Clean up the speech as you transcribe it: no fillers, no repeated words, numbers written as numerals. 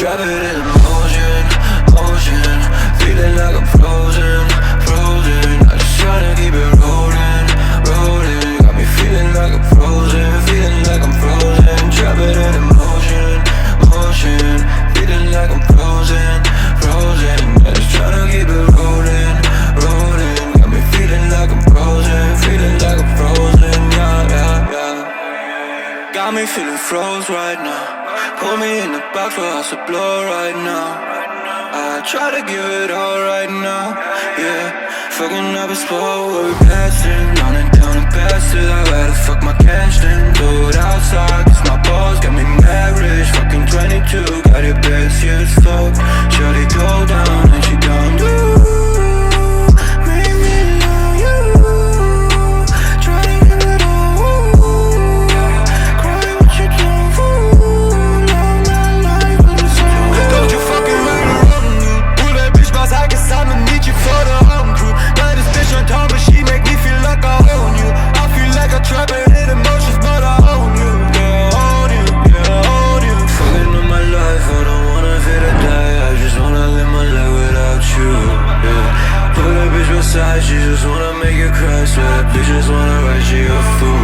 Drop it in motion, motion. Feeling like I'm frozen, frozen. I just tryna keep it rolling, rolling. Got me feeling like I'm frozen, feeling like I'm frozen. Drop it in motion, motion. Feeling like I'm frozen, frozen. I just tryna keep it rolling, rolling. Got me feeling like I'm frozen, feeling like I'm frozen. Yeah, yeah, yeah. Got me feeling froze right now. Put me in the box for us to blow right now. I try to give it all right now, yeah. Fucking up a spot where we blasting, running down and past it. I gotta fuck my cash then, do it outside. Cause my balls got me mad rich, fucking 22. Got it best, yeah, it's fuck. Shawty go down and she down, make me love you. Try to give it all, cry what you don't fool. Love my life with the soul. Don't you fucking run around me. Pull that bitch boss, I guess I'ma need you for the home crew. Got this bitch on top, but she make me feel like I own you. I feel like I trap and hit emotions, but I own you. Yeah, I own you, yeah, I own you. Fucking up my life, I don't wanna feel to die. I just wanna live my life without you, yeah. Put that bitch beside, she just wanna make you cry. Swear that bitch just wanna write you a fool.